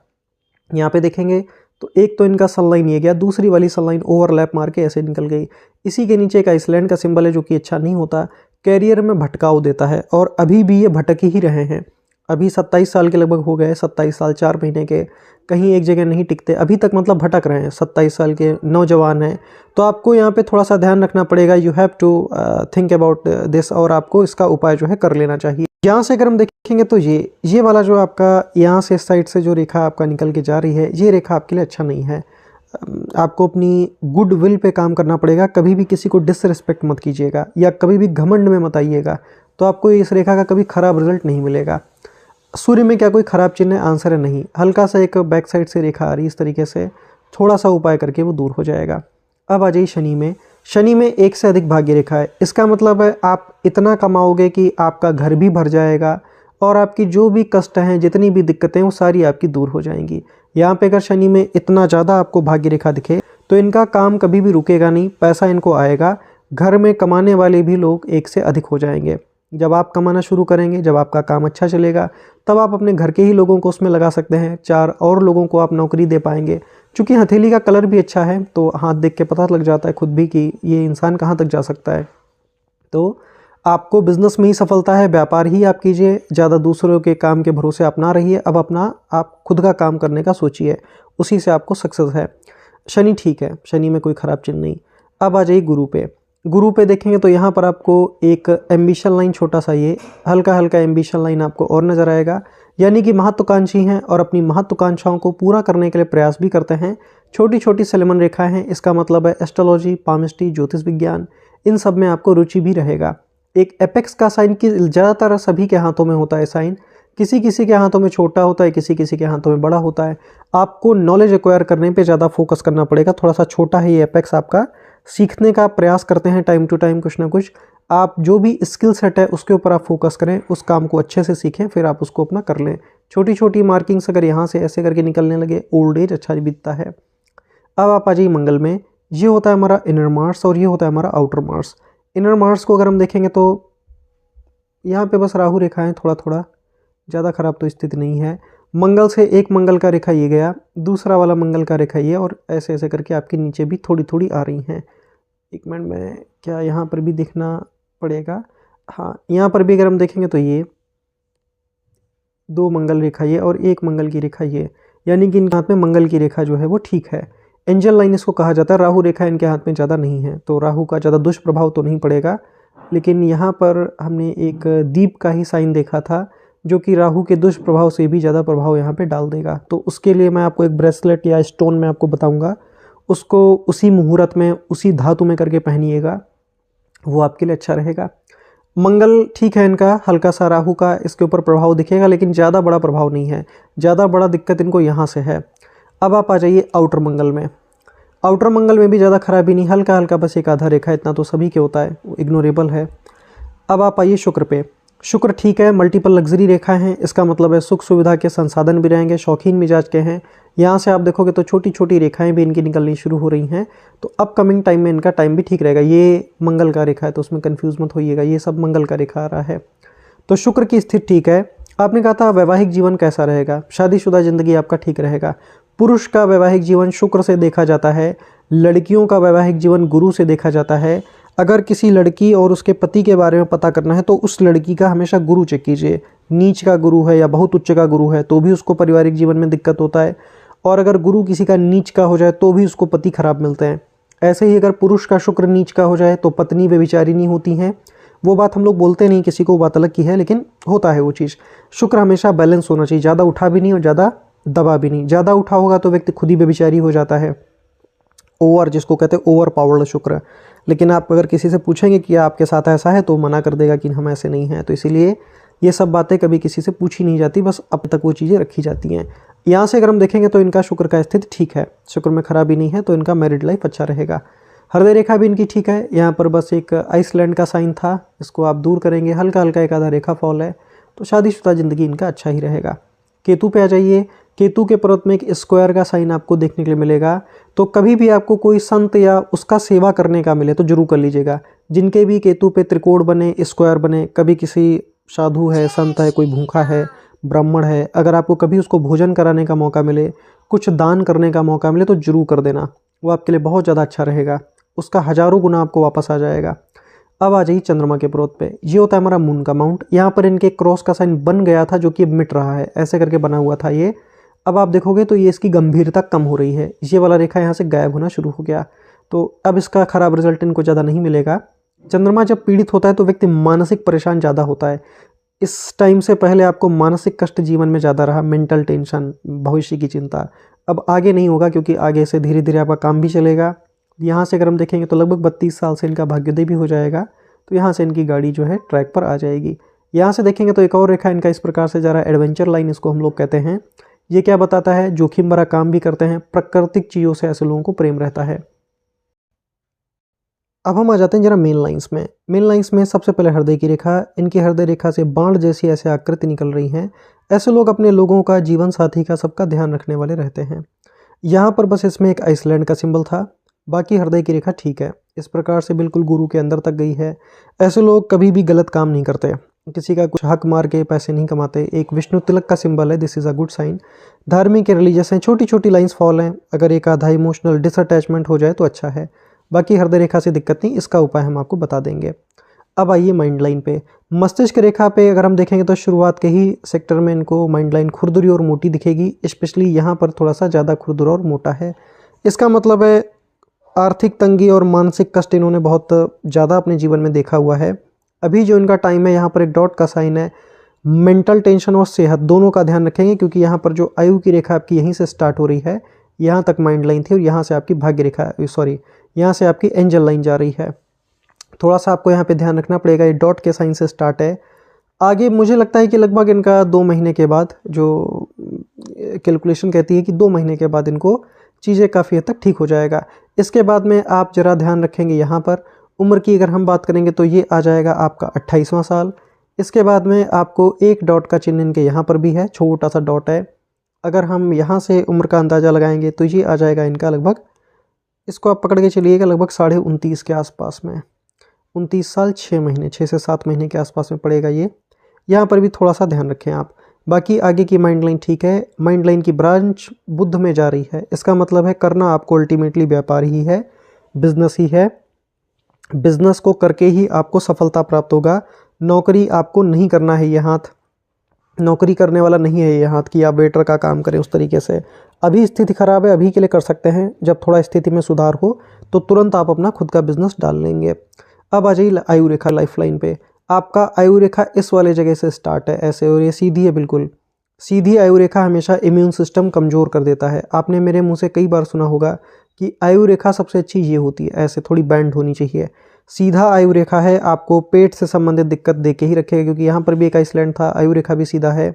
A: यहाँ पे देखेंगे तो एक तो इनका सनलाइन ये गया, दूसरी वाली सनलाइन ओवरलैप मार के ऐसे निकल गई। इसी के नीचे एक आइसलैंड का सिंबल है जो कि अच्छा नहीं होता, कैरियर में भटकाव देता है और अभी भी ये भटक ही रहे हैं। अभी 27 साल के लगभग हो गए, 27 साल 4 महीने के, कहीं एक जगह नहीं टिकते अभी तक, मतलब भटक रहे हैं। 27 साल के नौजवान हैं, तो आपको यहाँ पे थोड़ा सा ध्यान रखना पड़ेगा। You have to think about this, और आपको इसका उपाय जो है कर लेना चाहिए। यहाँ से अगर हम देखेंगे तो ये वाला जो आपका यहाँ से इस साइड से जो रेखा आपका निकल के जा रही है, ये रेखा आपके लिए अच्छा नहीं है। आपको अपनी गुड विल पे काम करना पड़ेगा। कभी भी किसी को डिसरिस्पेक्ट मत कीजिएगा या कभी भी घमंड में मत आइएगा, तो आपको इस रेखा का कभी खराब रिजल्ट नहीं मिलेगा। सूर्य में क्या कोई खराब चिन्ह है? आंसर है नहीं। हल्का सा एक बैक साइड से रेखा आ रही है इस तरीके से, थोड़ा सा उपाय करके वो दूर हो जाएगा। अब आ जाइए शनि में। शनि में एक से अधिक भाग्य रेखा है, इसका मतलब है आप इतना कमाओगे कि आपका घर भी भर जाएगा और आपकी जो भी कष्ट हैं, जितनी भी दिक्कतें, वो सारी आपकी दूर हो जाएंगी। यहाँ पे अगर शनि में इतना ज़्यादा आपको भाग्य रेखा दिखे तो इनका काम कभी भी रुकेगा नहीं, पैसा इनको आएगा। घर में कमाने वाले भी लोग एक से अधिक हो जाएंगे। जब आप कमाना शुरू करेंगे, जब आपका काम अच्छा चलेगा, तब आप अपने घर के ही लोगों को उसमें लगा सकते हैं, 4 और लोगों को आप नौकरी दे पाएंगे। चूँकि हथेली का कलर भी अच्छा है तो हाथ देख के पता लग जाता है खुद भी कि ये इंसान कहाँ तक जा सकता है। तो आपको बिजनेस में ही सफलता है, व्यापार ही आप कीजिए, ज़्यादा दूसरों के काम के भरोसे आप ना रहिए। अब अपना आप खुद का काम करने का सोचिए, उसी से आपको सक्सेस है। शनि ठीक है, शनि में कोई ख़राब चिन्ह नहीं। अब आ जाइए गुरु पे। गुरु पे देखेंगे तो यहाँ पर आपको एक एम्बिशन लाइन, छोटा सा ये हल्का हल्का एम्बिशन लाइन आपको और नज़र आएगा, यानी कि महत्वाकांक्षी हैं और अपनी महत्वाकांक्षाओं को पूरा करने के लिए प्रयास भी करते हैं। छोटी छोटी सलेमन रेखाएं हैं, इसका मतलब है एस्ट्रोलॉजी, पामिस्ट्री, ज्योतिष विज्ञान, इन सब में आपको रुचि भी रहेगा। एक एपेक्स का साइन की ज़्यादातर सभी के हाथों में होता है साइन, किसी किसी के हाथों में छोटा होता है, किसी किसी के हाथों में बड़ा होता है। आपको नॉलेज एक्वायर करने पे ज़्यादा फोकस करना पड़ेगा। थोड़ा सा छोटा है ये एपेक्स, आपका सीखने का प्रयास करते हैं टाइम टू टाइम कुछ ना कुछ। आप जो भी स्किल सेट है उसके ऊपर आप फोकस करें, उस काम को अच्छे से सीखें, फिर आप उसको अपना कर लें। छोटी छोटी मार्किंग्स अगर यहाँ से ऐसे करके निकलने लगे, ओल्ड एज अच्छा बीतता है। अब आप आ जाइए मंगल में। ये होता है हमारा इनर मार्स और ये होता है हमारा आउटर मार्स। इनर मार्स को अगर हम देखेंगे तो यहाँ पे बस राहु रेखा है, थोड़ा थोड़ा, ज़्यादा खराब तो स्थिति नहीं है। मंगल से एक मंगल का रेखा ये गया, दूसरा वाला मंगल का रेखा ये, और ऐसे ऐसे करके आपके नीचे भी थोड़ी थोड़ी आ रही हैं। एक मिनट में, क्या यहाँ पर भी देखना पड़ेगा? हाँ, यहाँ पर भी अगर हम देखेंगे तो ये 2 मंगल रेखा ये और 1 मंगल की रेखा ये, यानी कि इनके हाथ में मंगल की रेखा जो है वो ठीक है। एंजल लाइन इसको कहा जाता है। राहु रेखा इनके हाथ में ज़्यादा नहीं है, तो राहु का ज़्यादा दुष्प्रभाव तो नहीं पड़ेगा। लेकिन यहाँ पर हमने एक दीप का ही साइन देखा था जो कि राहु के दुष्प्रभाव से भी ज़्यादा प्रभाव यहाँ पे डाल देगा। तो उसके लिए मैं आपको एक ब्रेसलेट या स्टोन में आपको बताऊँगा, उसको उसी मुहूर्त में उसी धातु में करके पहनिएगा, वो आपके लिए अच्छा रहेगा। मंगल ठीक है, इनका हल्का सा राहु का इसके ऊपर प्रभाव दिखेगा, लेकिन ज़्यादा बड़ा प्रभाव नहीं है। ज़्यादा बड़ा दिक्कत इनको यहाँ से है। अब आप आ जाइए आउटर मंगल में। आउटर मंगल में भी ज़्यादा खराबी नहीं, हल्का हल्का बस एक आधा रेखा, इतना तो सभी के होता है, वो इग्नोरेबल है। अब आप आइए शुक्र पे। शुक्र ठीक है, मल्टीपल लग्जरी रेखा हैं, इसका मतलब है सुख सुविधा के संसाधन भी रहेंगे, शौकीन मिजाज के हैं। यहाँ से आप देखोगे तो छोटी छोटी रेखाएं भी इनकी निकलनी शुरू हो रही हैं, तो अपकमिंग टाइम में इनका टाइम भी ठीक रहेगा। ये मंगल का रेखा है तो उसमें कन्फ्यूज मत होइएगा, ये सब मंगल का रेखा आ रहा है। तो शुक्र की स्थिति ठीक है। आपने कहा था वैवाहिक जीवन कैसा रहेगा, शादीशुदा जिंदगी आपका ठीक रहेगा। पुरुष का वैवाहिक जीवन शुक्र से देखा जाता है, लड़कियों का वैवाहिक जीवन गुरु से देखा जाता है। अगर किसी लड़की और उसके पति के बारे में पता करना है तो उस लड़की का हमेशा गुरु चेक कीजिए, नीच का गुरु है या बहुत उच्च का गुरु है तो भी उसको पारिवारिक जीवन में दिक्कत होता है, और अगर गुरु किसी का नीच का हो जाए तो भी उसको पति खराब मिलते हैं। ऐसे ही अगर पुरुष का शुक्र नीच का हो जाए तो पत्नी व्यभिचारिणी होती हैं। वो बात हम लोग बोलते नहीं किसी को, बात अलग की है, लेकिन होता है वो चीज़। शुक्र हमेशा बैलेंस होना चाहिए, ज़्यादा उठा भी नहीं और ज़्यादा दबा भी नहीं। ज़्यादा उठा होगा तो व्यक्ति खुद ही व्यभिचारी हो जाता है, ओवर, जिसको कहते हैं ओवर पावर्ड शुक्र। लेकिन आप अगर किसी से पूछेंगे कि आपके साथ ऐसा है तो मना कर देगा कि हम ऐसे नहीं हैं। तो इसीलिए ये सब बातें कभी किसी से पूछी नहीं जाती, बस अब तक वो चीज़ें रखी जाती हैं। यहाँ से अगर हम देखेंगे तो इनका शुक्र का स्थिति ठीक है, शुक्र में खराबी नहीं है, तो इनका मैरिड लाइफ अच्छा रहेगा। हृदय रेखा भी इनकी ठीक है। यहाँ पर बस एक आइसलैंड का साइन था, इसको आप दूर करेंगे, हल्का हल्का एक आधा रेखा फॉल है, तो शादीशुदा ज़िंदगी इनका अच्छा ही रहेगा। केतु पे आ जाइए। केतु के पर्वत में एक स्क्वायर का साइन आपको देखने के लिए मिलेगा, तो कभी भी आपको कोई संत या उसका सेवा करने का मिले तो जरूर कर लीजिएगा। जिनके भी केतु पे त्रिकोण बने, स्क्वायर बने, कभी किसी साधु है, संत है, कोई भूखा है, ब्राह्मण है, अगर आपको कभी उसको भोजन कराने का मौका मिले, कुछ दान करने का मौका मिले तो जरूर कर देना, वो आपके लिए बहुत ज़्यादा अच्छा रहेगा, उसका हज़ारों गुना आपको वापस आ जाएगा। अब आ जाइए चंद्रमा के पर्वत पे। ये होता है हमारा मून का माउंट। यहाँ पर इनके क्रॉस का साइन बन गया था जो कि अब मिट रहा है, ऐसे करके बना हुआ था ये। अब आप देखोगे तो ये इसकी गंभीरता कम हो रही है, ये वाला रेखा यहाँ से गायब होना शुरू हो गया, तो अब इसका खराब रिजल्ट इनको ज़्यादा नहीं मिलेगा। चंद्रमा जब पीड़ित होता है तो व्यक्ति मानसिक परेशान ज़्यादा होता है। इस टाइम से पहले आपको मानसिक कष्ट जीवन में ज़्यादा रहा, मेंटल टेंशन, भविष्य की चिंता। अब आगे नहीं होगा क्योंकि आगे से धीरे धीरे आपका काम भी चलेगा। यहाँ से अगर हम देखेंगे तो लगभग 32 साल से इनका भाग्योदय भी हो जाएगा, तो यहाँ से इनकी गाड़ी जो है ट्रैक पर आ जाएगी। यहाँ से देखेंगे तो एक और रेखा इनका इस प्रकार से जा रहा है, एडवेंचर लाइन इसको हम लोग कहते हैं। ये क्या बताता है, जोखिम भरा काम भी करते हैं, प्राकृतिक चीज़ों से ऐसे लोगों को प्रेम रहता है। अब हम आ जाते हैं जरा मेन लाइंस में। मेन लाइंस में सबसे पहले हृदय की रेखा, इनकी हृदय रेखा से बाण जैसी ऐसे आकृति निकल रही हैं। ऐसे लोग अपने लोगों का, जीवन साथी का, सबका ध्यान रखने वाले रहते हैं। यहाँ पर बस इसमें एक आइसलैंड का सिंबल था, बाकी हृदय की रेखा ठीक है, इस प्रकार से बिल्कुल गुरु के अंदर तक गई है। ऐसे लोग कभी भी गलत काम नहीं करते, किसी का कुछ हक मार के पैसे नहीं कमाते। एक विष्णु तिलक का सिंबल है, this is a good sign. धार्मिक या रिलीजियस हैं, छोटी छोटी लाइंस फॉल हैं, अगर एक आधा इमोशनल डिसअटैचमेंट हो जाए तो अच्छा है, बाकी हृदय रेखा से दिक्कत नहीं, इसका उपाय हम आपको बता देंगे। अब आइए माइंड लाइन पे। मस्तिष्क रेखा पे अगर हम देखेंगे तो शुरुआत के ही सेक्टर में इनको माइंड लाइन खुरदुरी और मोटी दिखेगी, स्पेशली यहाँ पर थोड़ा सा ज़्यादा खुरदुरा और मोटा है। इसका मतलब है आर्थिक तंगी और मानसिक कष्ट इन्होंने बहुत ज़्यादा अपने जीवन में देखा हुआ है। अभी जो इनका टाइम है, यहाँ पर एक डॉट का साइन है, मेंटल टेंशन और सेहत दोनों का ध्यान रखेंगे, क्योंकि यहाँ पर जो आयु की रेखा आपकी यहीं से स्टार्ट हो रही है, यहाँ तक माइंड लाइन थी और यहाँ से आपकी भाग्य रेखा, सॉरी, यहाँ से आपकी एंजल लाइन जा रही है। थोड़ा सा आपको यहाँ पे ध्यान रखना पड़ेगा, ये डॉट के साइन से स्टार्ट है। आगे मुझे लगता है कि लगभग इनका 2 महीने के बाद, जो कैलकुलेशन कहती है कि 2 महीने के बाद इनको चीज़ें काफ़ी हद तक ठीक हो जाएगा। इसके बाद में आप ज़रा ध्यान रखेंगे यहाँ पर उम्र की अगर हम बात करेंगे तो ये आ जाएगा आपका 28वां साल। इसके बाद में आपको एक डॉट का चिन्ह इनके यहाँ पर भी है, छोटा सा डॉट है। अगर हम यहाँ से उम्र का अंदाज़ा लगाएंगे तो ये आ जाएगा इनका लगभग, इसको आप पकड़ के चलिएगा, लगभग 29.5 के आसपास में, 29 साल 6 महीने, 6 से 7 महीने के आसपास में पड़ेगा ये। यहाँ पर भी थोड़ा सा ध्यान रखें आप। बाकी आगे की माइंड लाइन ठीक है। माइंड लाइन की ब्रांच बुध में जा रही है, इसका मतलब है करना आपको अल्टीमेटली व्यापार ही है, बिजनेस ही है। बिजनेस को करके ही आपको सफलता प्राप्त होगा। नौकरी आपको नहीं करना है, ये हाथ नौकरी करने वाला नहीं है ये हाथ कि आप वेटर का काम करें उस तरीके से। अभी स्थिति खराब है, अभी के लिए कर सकते हैं, जब थोड़ा स्थिति में सुधार हो तो तुरंत आप अपना खुद का बिजनेस डाल लेंगे। अब आ जाइए आयु रेखा, लाइफ लाइन पे। आपका आयु रेखा इस वाले जगह से स्टार्ट है ऐसे, और ये सीधी है, बिल्कुल सीधी आयु रेखा हमेशा इम्यून सिस्टम कमज़ोर कर देता है। आपने मेरे मुंह से कई बार सुना होगा कि आयु रेखा सबसे अच्छी ये होती है, ऐसे थोड़ी बैंड होनी चाहिए। सीधा आयु रेखा है, आपको पेट से संबंधित दिक्कत दे के ही रखेगा, क्योंकि यहाँ पर भी एक आइसलैंड था, आयु रेखा भी सीधा है।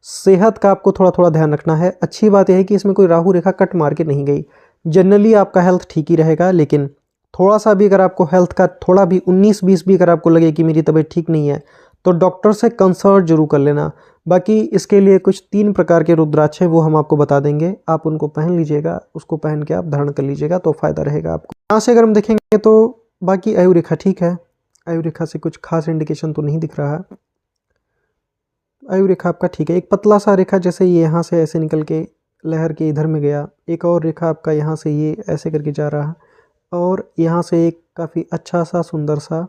A: सेहत का आपको थोड़ा थोड़ा ध्यान रखना है। अच्छी बात यह है कि इसमें कोई राहु रेखा कट मार के नहीं गई, जनरली आपका हेल्थ ठीक ही रहेगा। लेकिन थोड़ा सा भी अगर आपको हेल्थ का थोड़ा भी 19-20 भी अगर आपको लगे कि मेरी तबीयत ठीक नहीं है, तो डॉक्टर से कंसल्ट जरूर कर लेना। बाकी इसके लिए कुछ 3 प्रकार के रुद्राक्ष हैं, वो हम आपको बता देंगे, आप उनको पहन लीजिएगा, उसको पहन के आप धारण कर लीजिएगा तो फ़ायदा रहेगा आपको। यहाँ से अगर हम देखेंगे तो बाकी आयु रेखा ठीक है, आयु रेखा से कुछ खास इंडिकेशन तो नहीं दिख रहा है। आयु रेखा आपका ठीक है, एक पतला सा रेखा जैसे ये यहाँ से ऐसे निकल के लहर के इधर में गया, एक और रेखा आपका यहाँ से ये ऐसे करके जा रहा, और यहाँ से एक काफ़ी अच्छा सा सुंदर सा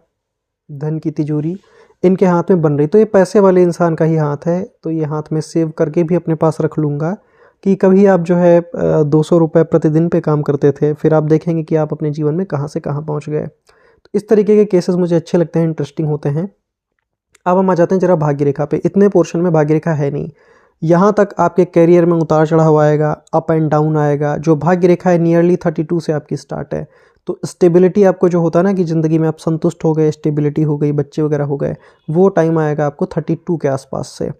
A: धन की तिजोरी इनके हाथ में बन रही। तो ये पैसे वाले इंसान का ही हाथ है, तो ये हाथ में सेव करके भी अपने पास रख लूँगा कि कभी आप जो है 200 रुपये प्रतिदिन पे काम करते थे, फिर आप देखेंगे कि आप अपने जीवन में कहाँ से कहाँ पहुँच गए। तो इस तरीके के केसेस मुझे अच्छे लगते हैं, इंटरेस्टिंग होते हैं। अब हम आ जाते हैं जरा भाग्य रेखा पे। इतने पोर्शन में भाग्य रेखा है नहीं, यहाँ तक आपके करियर में उतार चढ़ाव आएगा, अप एंड डाउन आएगा। जो भाग्य रेखा है नियरली 32 से आपकी स्टार्ट है, तो स्टेबिलिटी आपको जो होता है ना कि ज़िंदगी में आप संतुष्ट हो गए, स्टेबिलिटी हो गई, बच्चे वगैरह हो गए, वो टाइम आएगा आपको 32 के आसपास से।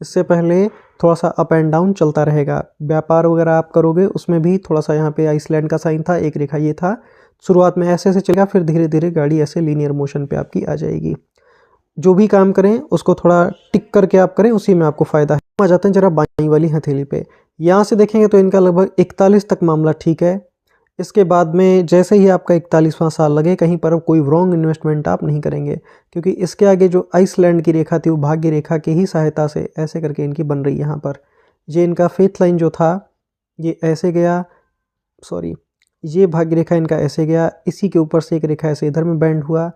A: इससे पहले थोड़ा सा अप एंड डाउन चलता रहेगा। व्यापार वगैरह आप करोगे उसमें भी थोड़ा सा, यहाँ पे आइसलैंड का साइन था, एक रेखा ये था, शुरुआत में ऐसे ऐसे चलेगा, फिर धीरे धीरे गाड़ी ऐसे लीनियर मोशन पे आपकी आ जाएगी। जो भी काम करें उसको थोड़ा टिक करके आप करें, उसी में आपको फ़ायदा है। आ जाते हैं जरा बाईं वाली हथेली पे। यहाँ से देखेंगे तो इनका लगभग 41 तक मामला ठीक है। इसके बाद में जैसे ही आपका 41वां साल लगे, कहीं पर कोई रॉन्ग इन्वेस्टमेंट आप नहीं करेंगे, क्योंकि इसके आगे जो आइसलैंड की रेखा थी वो भाग्य रेखा की ही सहायता से ऐसे करके इनकी बन रही है। यहाँ पर ये इनका फेथ लाइन जो था ये ऐसे गया, सॉरी, ये भाग्य रेखा इनका ऐसे गया, इसी के ऊपर से एक रेखा ऐसे इधर में बैंड हुआ,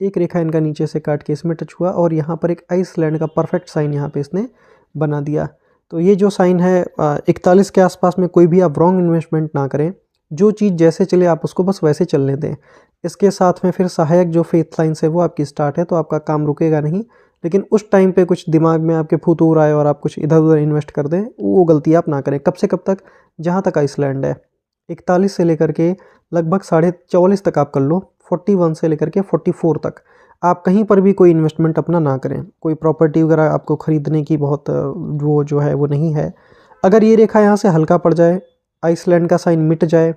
A: एक रेखा इनका नीचे से काट के इसमें टच हुआ, और यहाँ पर एक आइसलैंड का परफेक्ट साइन यहाँ पे इसने बना दिया। तो ये जो साइन है 41 के आसपास में कोई भी आप रॉन्ग इन्वेस्टमेंट ना करें, जो चीज़ जैसे चले आप उसको बस वैसे चलने दें। इसके साथ में फिर सहायक जो फेथ लाइन्स है वो आपकी स्टार्ट है, तो आपका काम रुकेगा नहीं, लेकिन उस टाइम पे कुछ दिमाग में आपके फुतूर आए और आप कुछ इधर उधर इन्वेस्ट कर दें, वो गलती आप ना करें। कब से कब तक? जहाँ तक आइसलैंड है 41 से लेकर के लगभग 44.5 तक आप कर लो, 41 से लेकर के 44 तक आप कहीं पर भी कोई इन्वेस्टमेंट अपना ना करें। कोई प्रॉपर्टी वगैरह आपको ख़रीदने की बहुत वो जो है वो नहीं है। अगर ये रेखा यहाँ से हल्का पड़ जाए, आइसलैंड का साइन मिट जाए,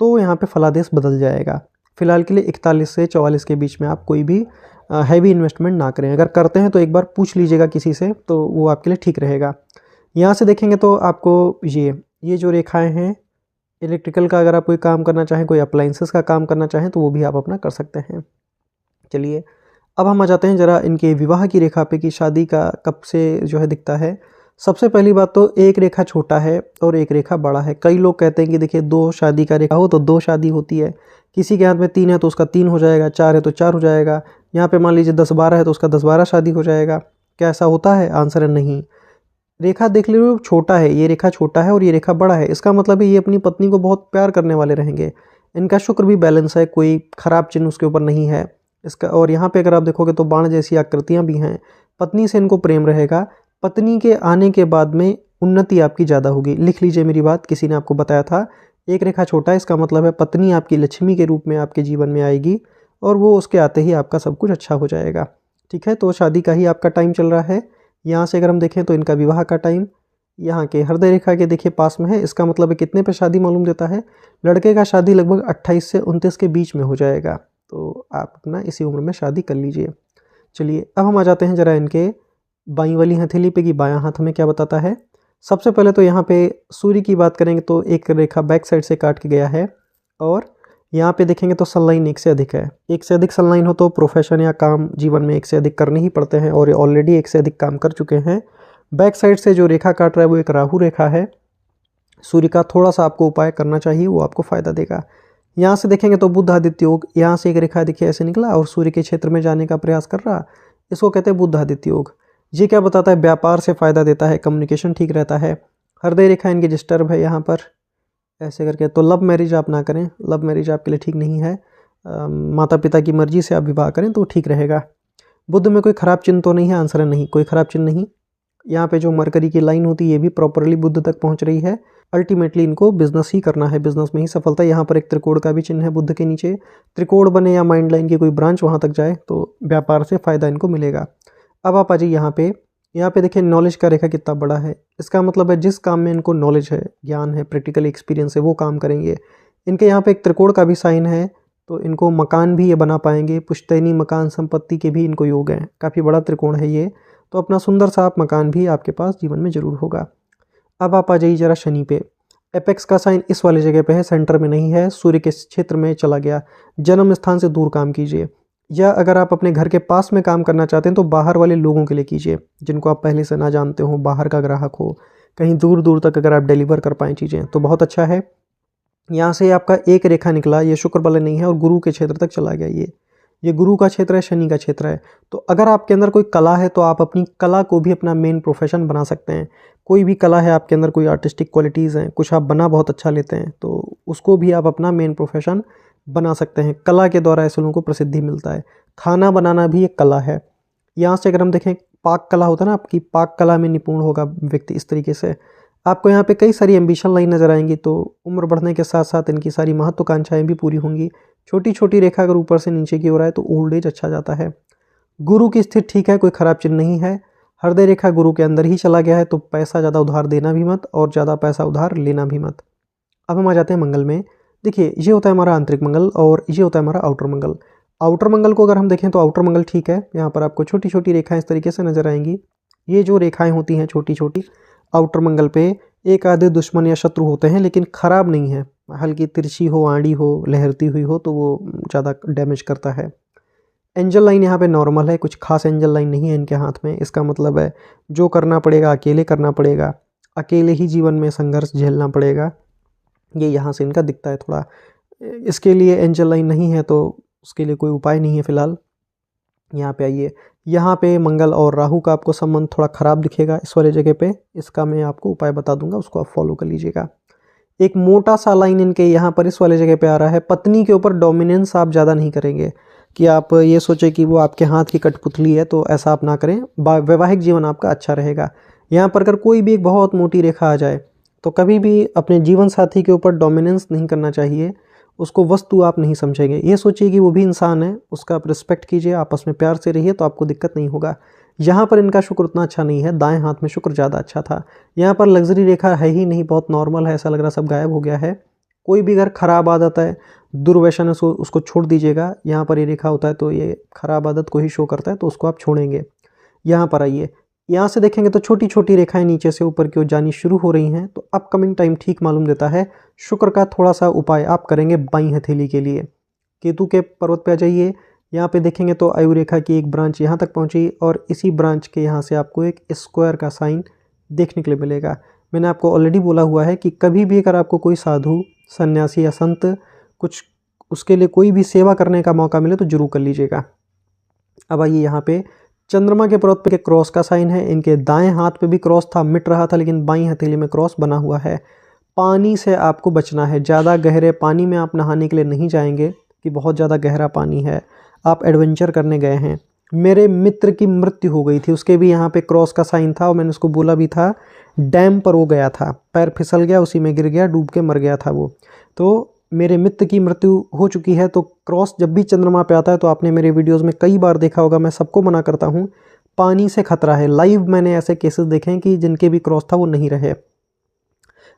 A: तो यहाँ पे फलादेश बदल जाएगा। फ़िलहाल के लिए 41 से 44 के बीच में आप कोई भी हैवी इन्वेस्टमेंट ना करें। अगर करते हैं तो एक बार पूछ लीजिएगा किसी से, तो वो आपके लिए ठीक रहेगा। यहाँ से देखेंगे तो आपको ये जो रेखाएँ हैं, इलेक्ट्रिकल का अगर आप कोई काम करना चाहें, कोई अप्लाइंसेस का काम करना चाहें, तो वो भी आप अपना कर सकते हैं। चलिए अब हम आ जाते हैं ज़रा इनके विवाह की रेखा पे कि शादी का कब से जो है दिखता है। सबसे पहली बात तो एक रेखा छोटा है और एक रेखा बड़ा है। कई लोग कहते हैं कि देखिए 2 शादी का रेखा हो तो 2 शादी होती है, किसी के हाथ में 3 है तो उसका 3 हो जाएगा, 4 है तो 4 हो जाएगा, यहाँ पे मान लीजिए 10-12 है तो उसका 10-12 शादी हो जाएगा। क्या ऐसा होता है? आंसर है नहीं। रेखा देख लीजिए छोटा है, ये रेखा छोटा है और ये रेखा बड़ा है, इसका मतलब है ये अपनी पत्नी को बहुत प्यार करने वाले रहेंगे। इनका शुक्र भी बैलेंस है, कोई खराब चिन्ह उसके ऊपर नहीं है इसका। और यहाँ पे अगर आप देखोगे तो बाण जैसी आकृतियाँ भी हैं। पत्नी से इनको प्रेम रहेगा। पत्नी के आने के बाद में उन्नति आपकी ज़्यादा होगी। लिख लीजिए मेरी बात, किसी ने आपको बताया था। एक रेखा छोटा है, इसका मतलब है पत्नी आपकी लक्ष्मी के रूप में आपके जीवन में आएगी और वो उसके आते ही आपका सब कुछ अच्छा हो जाएगा। ठीक है, तो शादी का ही आपका टाइम चल रहा है। यहाँ से अगर हम देखें तो इनका विवाह का टाइम यहाँ के हृदय रेखा के देखिए पास में है, इसका मतलब है कितने पे शादी मालूम देता है? लड़के का शादी लगभग 28 से 29 के बीच में हो जाएगा, तो आप अपना इसी उम्र में शादी कर लीजिए। चलिए अब हम आ जाते हैं ज़रा इनके बाईं वाली हथेली पे कि बायां हाथ हमें क्या बताता है। सबसे पहले तो यहाँ पे सूर्य की बात करेंगे तो एक रेखा बैक साइड से काट के गया है, और यहाँ पे देखेंगे तो सनलाइन एक से अधिक है। एक से अधिक सनलाइन हो तो प्रोफेशन या काम जीवन में एक से अधिक करने ही पड़ते हैं, और ऑलरेडी एक से अधिक काम कर चुके हैं। बैक साइड से जो रेखा काट रहा है वो एक राहु रेखा है। सूर्य का थोड़ा सा आपको उपाय करना चाहिए, वो आपको फ़ायदा देगा। यहाँ से देखेंगे तो बुध आदित्य योग, यहाँ से एक रेखा देखिए ऐसे निकला और सूर्य के क्षेत्र में जाने का प्रयास कर रहा, इसको कहते हैं बुध आदित्य योग। ये क्या बताता है? व्यापार से फ़ायदा देता है, कम्युनिकेशन ठीक रहता है। हृदय रेखा इनकी डिस्टर्ब है यहाँ पर ऐसे करके, तो लव मैरिज आप ना करें, लव मैरिज आपके लिए ठीक नहीं है। माता पिता की मर्जी से आप विवाह करें तो ठीक रहेगा। बुध में कोई ख़राब चिन्ह तो नहीं है? आंसर है नहीं, कोई ख़राब चिन्ह नहीं। यहाँ पे जो मरकरी की लाइन होती है ये भी प्रॉपरली बुध तक पहुँच रही है। अल्टीमेटली इनको बिजनेस ही करना है, बिजनेस में ही सफलता। यहाँ पर एक त्रिकोण का भी चिन्ह है बुध के नीचे, त्रिकोण बने या माइंड लाइन की कोई ब्रांच वहाँ तक जाए तो व्यापार से फ़ायदा इनको मिलेगा। अब आप आ जाइए यहाँ पे देखिए नॉलेज का रेखा कितना बड़ा है। इसका मतलब है जिस काम में इनको नॉलेज है, ज्ञान है, प्रैक्टिकल एक्सपीरियंस है, वो काम करेंगे। इनके यहाँ पे एक त्रिकोण का भी साइन है, तो इनको मकान भी ये बना पाएंगे, पुश्तैनी मकान संपत्ति के भी इनको योग हैं। काफ़ी बड़ा त्रिकोण है ये, तो अपना सुंदर सा आप मकान भी आपके पास जीवन में ज़रूर होगा। अब आप आ जाइए ज़रा शनि पे। एपेक्स का साइन इस वाली जगह पे है, सेंटर में नहीं है, सूर्य के क्षेत्र में चला गया। जन्म स्थान से दूर काम कीजिए, या अगर आप अपने घर के पास में काम करना चाहते हैं तो बाहर वाले लोगों के लिए कीजिए, जिनको आप पहले से ना जानते हो, बाहर का ग्राहक हो, कहीं दूर दूर तक अगर आप डिलीवर कर पाएँ चीज़ें तो बहुत अच्छा है। यहाँ से आपका एक रेखा निकला, ये शुक्र बल नहीं है और गुरु के क्षेत्र तक चला गया। ये गुरु का क्षेत्र है, शनि का क्षेत्र है। तो अगर आपके अंदर कोई कला है तो आप अपनी कला को भी अपना मेन प्रोफेशन बना सकते हैं। कोई भी कला है आपके अंदर, कोई आर्टिस्टिक क्वालिटीज़ हैं, कुछ आप बना बहुत अच्छा लेते हैं, तो उसको भी आप अपना मेन प्रोफेशन बना सकते हैं। कला के द्वारा ऐसे लोगों को प्रसिद्धि मिलता है। खाना बनाना भी एक कला है। यहाँ से अगर हम देखें, पाक कला होता है ना, आपकी पाक कला में निपुण होगा व्यक्ति। इस तरीके से आपको यहाँ पे कई सारी एम्बिशन लाइन नज़र आएंगी। तो उम्र बढ़ने के साथ साथ इनकी सारी महत्वाकांक्षाएं भी पूरी होंगी। छोटी छोटी रेखा अगर ऊपर से नीचे की ओर आए तो ओल्ड एज अच्छा जाता है। गुरु की स्थिति ठीक है, कोई खराब चिन्ह नहीं है। हृदय रेखा गुरु के अंदर ही चला गया है, तो पैसा ज़्यादा उधार देना भी मत और ज़्यादा पैसा उधार लेना भी मत। अब हम आ जाते हैं मंगल में। देखिए, ये होता है हमारा आंतरिक मंगल और ये होता है हमारा आउटर मंगल। आउटर मंगल को अगर हम देखें तो आउटर मंगल ठीक है। यहाँ पर आपको छोटी छोटी रेखाएं इस तरीके से नजर आएंगी। ये जो रेखाएं होती हैं छोटी छोटी आउटर मंगल पे, एक आधे दुश्मन या शत्रु होते हैं, लेकिन खराब नहीं है। हल्की तिरछी हो, आड़ी हो, लहरती हुई हो तो वो ज़्यादा डैमेज करता है। एंजल लाइन यहाँ पे नॉर्मल है, कुछ खास एंजल लाइन नहीं है इनके हाथ में। इसका मतलब है जो करना पड़ेगा अकेले करना पड़ेगा, अकेले ही जीवन में संघर्ष झेलना पड़ेगा। ये यहाँ से इनका दिखता है थोड़ा। इसके लिए एंजल लाइन नहीं है तो उसके लिए कोई उपाय नहीं है फिलहाल। यहाँ पे आइए, यहाँ पे मंगल और राहु का आपको संबंध थोड़ा ख़राब दिखेगा इस वाले जगह पे। इसका मैं आपको उपाय बता दूंगा, उसको आप फॉलो कर लीजिएगा। एक मोटा सा लाइन इनके यहाँ पर इस वाले जगह पे आ रहा है। पत्नी के ऊपर डोमिनेंस आप ज़्यादा नहीं करेंगे, कि आप ये सोचें कि वो आपके हाथ की कठपुतली है, तो ऐसा आप ना करें। वैवाहिक जीवन आपका अच्छा रहेगा। यहाँ पर अगर कोई भी एक बहुत मोटी रेखा आ जाए तो कभी भी अपने जीवन साथी के ऊपर डोमिनेंस नहीं करना चाहिए। उसको वस्तु आप नहीं समझेंगे, ये सोचिए कि वो भी इंसान है, उसका आप रिस्पेक्ट कीजिए, आपस में प्यार से रहिए, तो आपको दिक्कत नहीं होगा। यहाँ पर इनका शुक्र उतना अच्छा नहीं है, दाएं हाथ में शुक्र ज़्यादा अच्छा था। यहाँ पर लग्जरी रेखा है ही नहीं, बहुत नॉर्मल है, ऐसा लग रहा सब गायब हो गया है। कोई भी अगर खराब आदत है, दुर्व्यसन है, उसको छोड़ दीजिएगा। यहाँ पर ये रेखा होता है तो ये खराब आदत को ही शो करता है, तो उसको आप छोड़ेंगे। यहाँ पर आइए, यहाँ से देखेंगे तो छोटी छोटी रेखाएं नीचे से ऊपर की ओर जानी शुरू हो रही हैं, तो अपकमिंग टाइम ठीक मालूम देता है। शुक्र का थोड़ा सा उपाय आप करेंगे बाईं हथेली के लिए। केतु के पर्वत पे आ जाइए, यहाँ पे देखेंगे तो आयु रेखा की एक ब्रांच यहाँ तक पहुँची और इसी ब्रांच के यहाँ से आपको एक स्क्वायर का साइन देखने के लिए मिलेगा। मैंने आपको ऑलरेडी बोला हुआ है कि कभी भी अगर आपको कोई साधु, सन्यासी या संत कुछ उसके लिए कोई भी सेवा करने का मौका मिले तो जरूर कर लीजिएगा। अब आइए, यहाँ पे चंद्रमा के पर्वत पे क्रॉस का साइन है। इनके दाएं हाथ पे भी क्रॉस था, मिट रहा था, लेकिन बाईं हथेली में क्रॉस बना हुआ है। पानी से आपको बचना है, ज़्यादा गहरे पानी में आप नहाने के लिए नहीं जाएंगे कि बहुत ज़्यादा गहरा पानी है, आप एडवेंचर करने गए हैं। मेरे मित्र की मृत्यु हो गई थी, उसके भी यहाँ पे क्रॉस का साइन था और मैंने उसको बोला भी था। डैम पर वो गया था, पैर फिसल गया, उसी में गिर गया, डूब के मर गया था वो। तो मेरे मित्र की मृत्यु हो चुकी है। तो क्रॉस जब भी चंद्रमा पे आता है, तो आपने मेरे वीडियोस में कई बार देखा होगा, मैं सबको मना करता हूँ, पानी से खतरा है। लाइव मैंने ऐसे केसेस देखे हैं कि जिनके भी क्रॉस था वो नहीं रहे।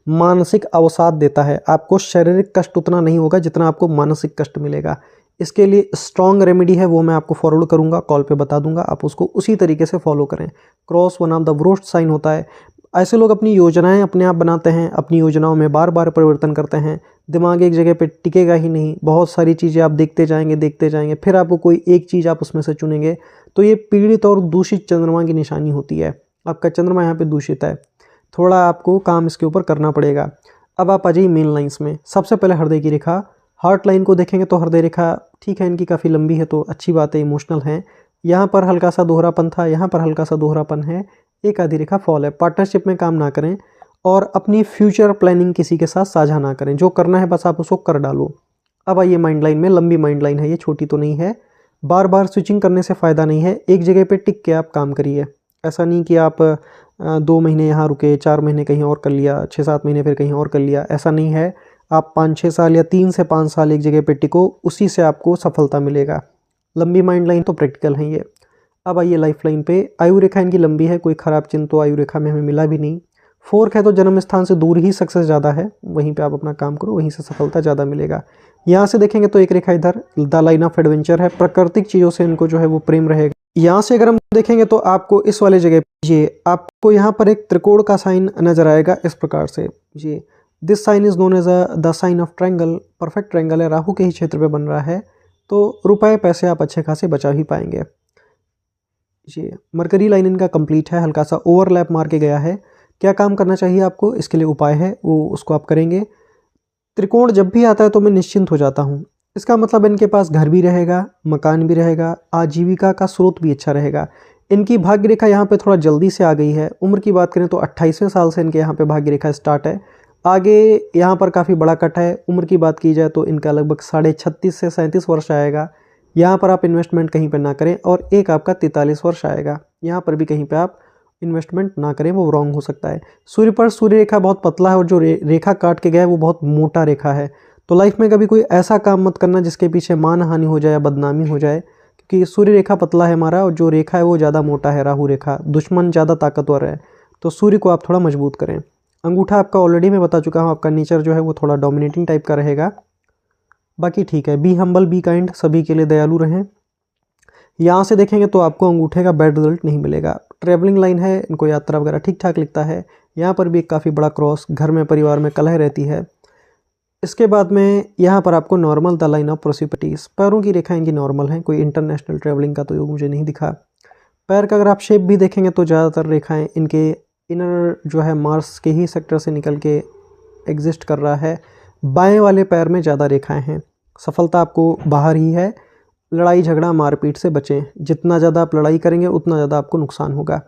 A: मानसिक अवसाद देता है, आपको शारीरिक कष्ट उतना नहीं होगा जितना आपको मानसिक कष्ट मिलेगा। इसके लिए स्ट्रॉन्ग रेमेडी है, वो मैं आपको फॉरवर्ड करूंगा, कॉल पे बता दूंगा, आप उसको उसी तरीके से फॉलो करें। Cross one of the worst sign होता है। ऐसे लोग अपनी योजनाएं अपने आप बनाते हैं, अपनी योजनाओं में बार बार परिवर्तन करते हैं, दिमाग एक जगह पे टिकेगा ही नहीं। बहुत सारी चीज़ें आप देखते जाएंगे, फिर आपको कोई एक चीज़ आप उसमें से चुनेंगे, तो ये पीड़ित और दूषित चंद्रमा की निशानी होती है। आपका चंद्रमा यहाँ पे दूषित है, थोड़ा आपको काम इसके ऊपर करना पड़ेगा। अब आप आ जाइए मेन लाइन्स में। सबसे पहले हृदय की रेखा, हार्ट लाइन को देखेंगे तो हृदय रेखा ठीक है, इनकी काफ़ी लंबी है, तो अच्छी बात है, इमोशनल है। यहाँ पर हल्का सा दोहरापन था, यहाँ पर हल्का सा दोहरापन है, एक आधी रेखा फॉल है। पार्टनरशिप में काम ना करें और अपनी फ्यूचर प्लानिंग किसी के साथ साझा ना करें। जो करना है बस आप उसको कर डालो। अब आइए माइंड लाइन में, लंबी माइंड लाइन है ये, छोटी तो नहीं है। बार बार स्विचिंग करने से फ़ायदा नहीं है, एक जगह पे टिक के आप काम करिए। ऐसा नहीं कि आप 2 महीने यहाँ रुके, 4 महीने कहीं और कर लिया, 6-7 महीने फिर कहीं और कर लिया, ऐसा नहीं है। आप 5-6 साल या 3 से 5 साल एक जगह पे टिको, उसी से आपको सफलता मिलेगा। लंबी माइंड लाइन तो प्रैक्टिकल है ये। अब आइए लाइफ लाइन पे। आयु रेखा इनकी लंबी है, कोई ख़राब चिन्ह तो आयु रेखा में हमें मिला भी नहीं। फोर्क है तो जन्म स्थान से दूर ही सक्सेस ज़्यादा है, वहीं पे आप अपना काम करो, वहीं से सफलता ज़्यादा मिलेगा। यहाँ से देखेंगे तो एक रेखा इधर द लाइन ऑफ एडवेंचर है, प्राकृतिक चीज़ों से इनको जो है वो प्रेम रहेगा। यहाँ से अगर हम देखेंगे तो आपको इस वाले जगह ये आपको यहाँ पर एक त्रिकोण का साइन नजर आएगा इस प्रकार से। ये this sign is known as the sign of triangle, perfect triangle है, राहु के ही क्षेत्र पे बन रहा है, तो रुपए पैसे आप अच्छे खासे बचा ही पाएंगे। ये मरकरी लाइन इनका कंप्लीट है, हल्का सा ओवरलैप मार के गया है। क्या काम करना चाहिए आपको, इसके लिए उपाय है वो उसको आप करेंगे। त्रिकोण जब भी आता है तो मैं निश्चिंत हो जाता हूँ, इसका मतलब इनके पास घर भी रहेगा, मकान भी रहेगा, आजीविका का स्रोत भी अच्छा रहेगा। इनकी भाग्य रेखा यहाँ पे थोड़ा जल्दी से आ गई है। उम्र की बात करें तो 28वें साल से इनके यहाँ पे भाग्य रेखा स्टार्ट है। आगे यहाँ पर काफ़ी बड़ा कट है। उम्र की बात की जाए तो इनका लगभग 36.5 से 37 वर्ष आएगा। यहाँ पर आप इन्वेस्टमेंट कहीं पर ना करें। और एक आपका 43 वर्ष आएगा, यहाँ पर भी कहीं पर आप इन्वेस्टमेंट ना करें, वो रॉन्ग हो सकता है। सूर्य पर सूर्य रेखा बहुत पतला है और जो रेखा काट के गया है वो बहुत मोटा रेखा है। तो लाइफ में कभी कोई ऐसा काम मत करना जिसके पीछे मान हानि हो जाए या बदनामी हो जाए, क्योंकि सूर्य रेखा पतला है हमारा और जो रेखा है वो ज़्यादा मोटा है, राहु रेखा, दुश्मन ज़्यादा ताकतवर है। तो सूर्य को आप थोड़ा मजबूत करें। अंगूठा आपका ऑलरेडी मैं बता चुका हूँ, आपका नेचर जो है वो थोड़ा डोमिनेटिंग टाइप का रहेगा। बाकी ठीक है, बी हम्बल बी काइंड, सभी के लिए दयालु रहें। यहाँ से देखेंगे तो आपको अंगूठे का बैड रिजल्ट नहीं मिलेगा। ट्रेवलिंग लाइन है, इनको यात्रा वगैरह ठीक ठाक लिखता है। यहाँ पर भी एक काफ़ी बड़ा क्रॉस, घर में परिवार में कलह रहती है। इसके बाद में यहाँ पर आपको नॉर्मल द लाइन ऑफ प्रोसिपिटीज, पैरों की रेखा इनकी नॉर्मल है, कोई इंटरनेशनल ट्रेवलिंग का तो योग मुझे नहीं दिखा। पैर का अगर आप शेप भी देखेंगे तो ज़्यादातर रेखाएं इनके इनर जो है मार्स के ही सेक्टर से निकल के एग्जिस्ट कर रहा है। बाएं वाले पैर में ज़्यादा रेखाएं हैं। सफलता आपको बाहर ही है। लड़ाई झगड़ा मारपीट से बचें, जितना ज़्यादा आप लड़ाई करेंगे उतना ज़्यादा आपको नुकसान होगा।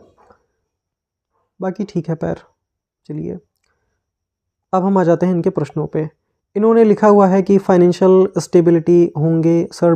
A: बाकी ठीक है पैर। चलिए अब हम आ जाते हैं इनके प्रश्नों पे। इन्होंने लिखा हुआ है कि फाइनेंशियल स्टेबिलिटी होंगे सर।